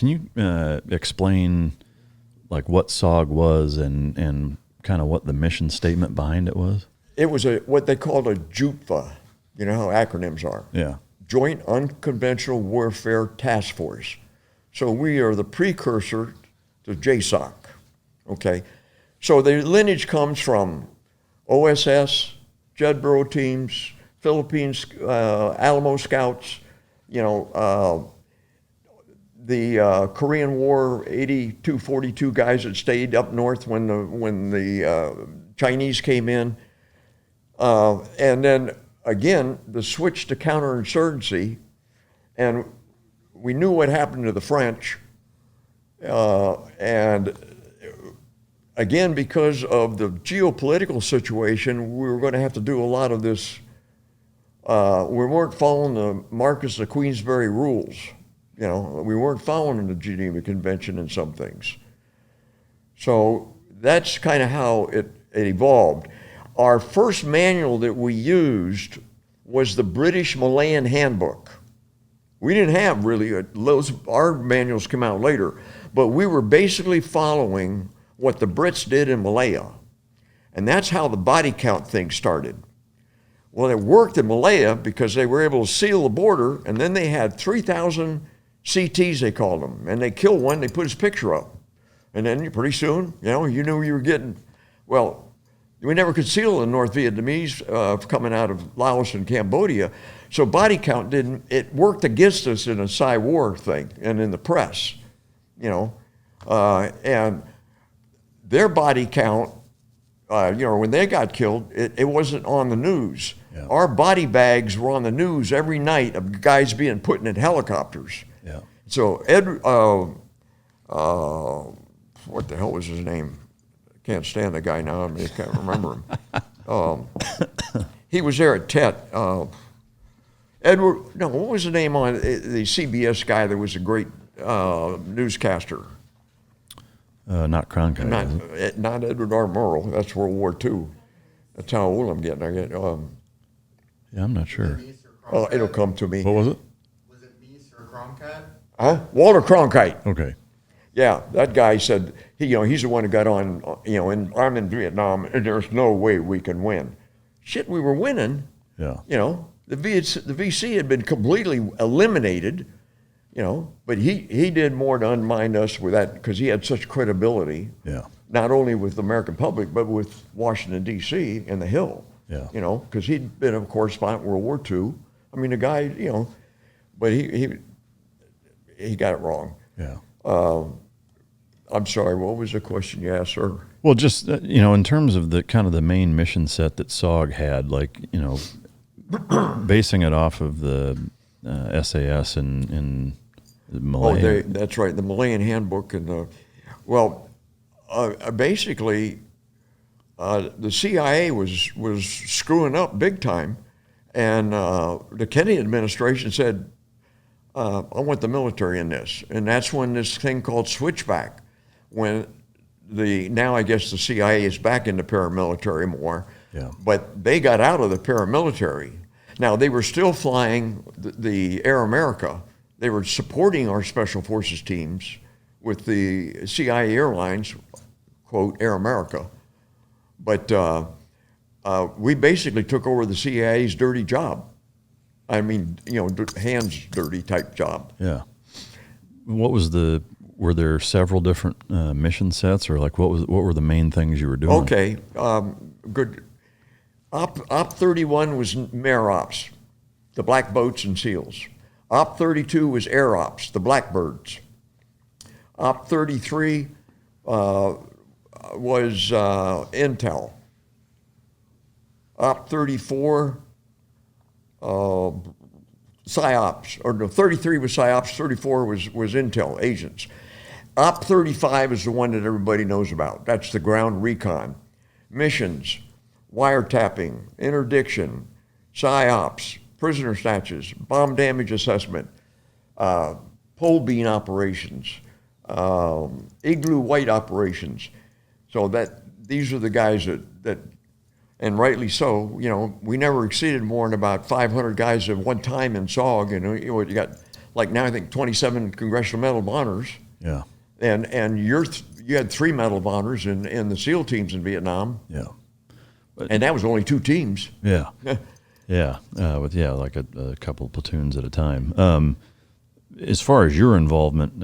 Can you explain like what SOG was and kind of what the mission statement behind it was? It was what they called a JUPFA. You know how acronyms are? Yeah. Joint Unconventional Warfare Task Force. So we are the precursor to JSOC, okay? So the lineage comes from OSS, Jedburgh teams, Philippines, Alamo Scouts, you know, the Korean War 82-42 guys that stayed up north when the Chinese came in. And then again, the switch to counterinsurgency, and we knew what happened to the French, and again, because of the geopolitical situation, we were going to have to do a lot of this. We weren't following the Marquess of Queensberry rules. You know, we weren't following the Geneva Convention in some things. So that's kind of how it evolved. Our first manual that we used was the British Malayan Handbook. We didn't have really, our manuals came out later, but we were basically following what the Brits did in Malaya. And that's how the body count thing started. Well, it worked in Malaya because they were able to seal the border, and then they had 3,000 CTs, they called them, and they killed one, they put his picture up. And then pretty soon, you know, you knew you were getting, well, we never could seal the North Vietnamese coming out of Laos and Cambodia. So body count it worked against us in a Psy-war thing and in the press, you know. And their body count, you know, when they got killed, it wasn't on the news. Yeah. Our body bags were on the news every night of guys being put in helicopters. Yeah. So what the hell was his name? Can't stand the guy now. I mean, I can't remember him. He was there at Tet. Edward, no, what was the name on the CBS guy that was a great newscaster? Not Cronkite. Not Edward R. Murrow. That's World War II. That's how old I'm getting. Yeah, I'm not sure. Oh, it'll come to me. What was it? Was it Meese or Cronkite? Huh? Walter Cronkite. Okay. Yeah, that guy said, he's the one who got on, and I'm in Vietnam, and there's no way we can win. Shit, we were winning. Yeah. You know, the VC had been completely eliminated, you know, but he did more to undermine us with that because he had such credibility. Yeah. Not only with the American public, but with Washington, D.C. and the Hill. Yeah. You know, because he'd been a correspondent in World War II. I mean, the guy, you know, but he got it wrong. Yeah. I'm sorry, what was the question you asked, sir? Well, just, you know, in terms of the kind of the main mission set that SOG had, like, you know, basing it off of the SAS in Malaya. Oh, that's right, the Malayan Handbook. And basically, the CIA was screwing up big time. And the Kennedy administration said, I want the military in this. And that's when this thing called switchback, when now I guess the CIA is back in the paramilitary more, yeah. But they got out of the paramilitary. Now they were still flying the Air America. They were supporting our special forces teams with the CIA airlines, quote, Air America. But we basically took over the CIA's dirty job. I mean, you know, hands dirty type job. Yeah. Were there several different mission sets, or like what were the main things you were doing? Okay, good. Op 31 was Mare Ops, the Black Boats and SEALs. Op 32 was Air Ops, the Blackbirds. Op 33 was Intel. Op 34, PsyOps, or no, 33 was PsyOps, 34 was Intel agents. Op 35 is the one that everybody knows about. That's the ground recon. Missions, wiretapping, interdiction, PsyOps, prisoner snatches, bomb damage assessment, pole bean operations, igloo white operations. So these are the guys that, and rightly so, you know, we never exceeded more than about 500 guys at one time in SOG, and you got like now I think 27 Congressional Medal of Honors, Yeah. and you had 3 Medal of Honors in the SEAL teams in Vietnam, Yeah. and that was only 2 teams. Yeah. Yeah. With like a couple platoons at a time. As far as your involvement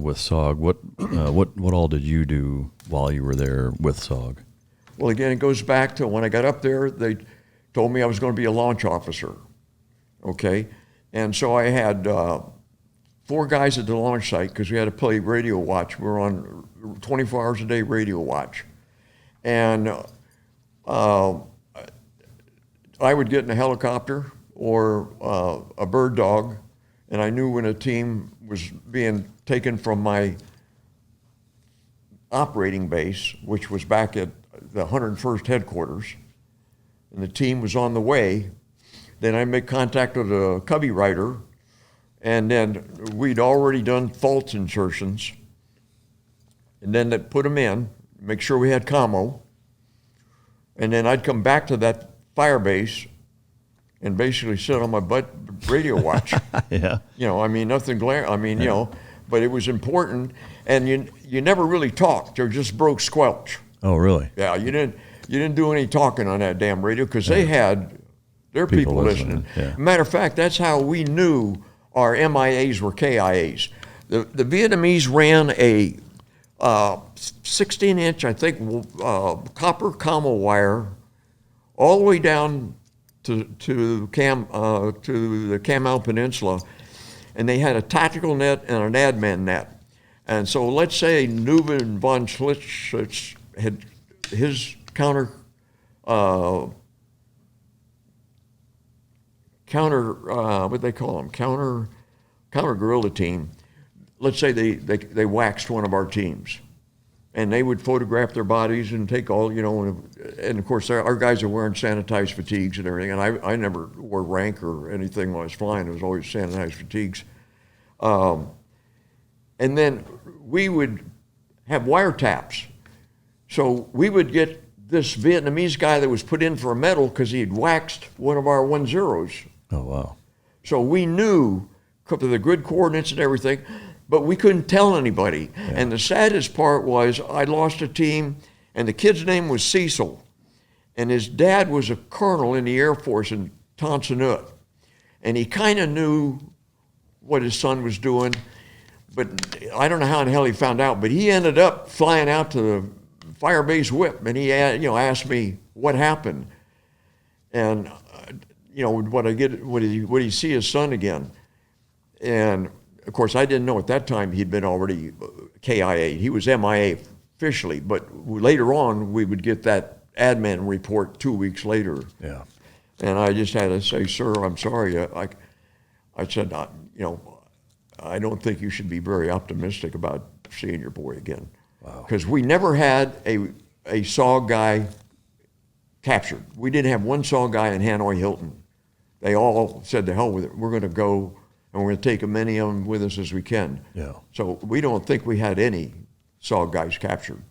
with SOG, what all did you do while you were there with SOG? Well, again, it goes back to when I got up there, they told me I was going to be a launch officer, okay? And so I had 4 guys at the launch site because we had to play radio watch. We were on 24 hours a day radio watch. And I would get in a helicopter or a bird dog, and I knew when a team was being taken from my operating base, which was back at the 101st headquarters, and the team was on the way. Then I'd make contact with a cubby rider, and then we'd already done false insertions, and then they'd put them in, make sure we had commo, and then I'd come back to that fire base and basically sit on my butt radio watch. Yeah. I mean, nothing but it was important, and you never really talked. You just broke squelch. Oh, really? Yeah, you didn't do any talking on that damn radio because they had their people listening. Yeah. Matter of fact, that's how we knew our MIAs were KIAs. The Vietnamese ran a 16-inch, I think, copper commo wire all the way down to the Cam Au Peninsula, and they had a tactical net and an admin net. And so let's say Neumann von Schlitz had his counter what they call them, counter guerrilla team. Let's say they waxed one of our teams, and they would photograph their bodies and take all, and of course our guys are wearing sanitized fatigues and everything, and I never wore rank or anything when I was flying. It was always sanitized fatigues. And then we would have wiretaps. So we would get this Vietnamese guy that was put in for a medal because he had waxed one of our 10s. Oh, wow. So we knew the grid coordinates and everything, but we couldn't tell anybody. Yeah. And the saddest part was I lost a team, and the kid's name was Cecil, and his dad was a colonel in the Air Force in Tan Son Nhut, and he kind of knew what his son was doing, but I don't know how in the hell he found out, but he ended up flying out to the fire base whip, and he asked me what happened, and would he see his son again? And of course I didn't know at that time he'd been already KIA. He was MIA officially, but later on we would get that admin report 2 weeks later. Yeah. And I just had to say, sir, I'm sorry. I said, I don't think you should be very optimistic about seeing your boy again. Wow. Because we never had a SOG guy captured. We didn't have one SOG guy in Hanoi Hilton. They all said, to hell with it. We're going to go, and we're going to take as many of them with us as we can. Yeah. So we don't think we had any SOG guys captured.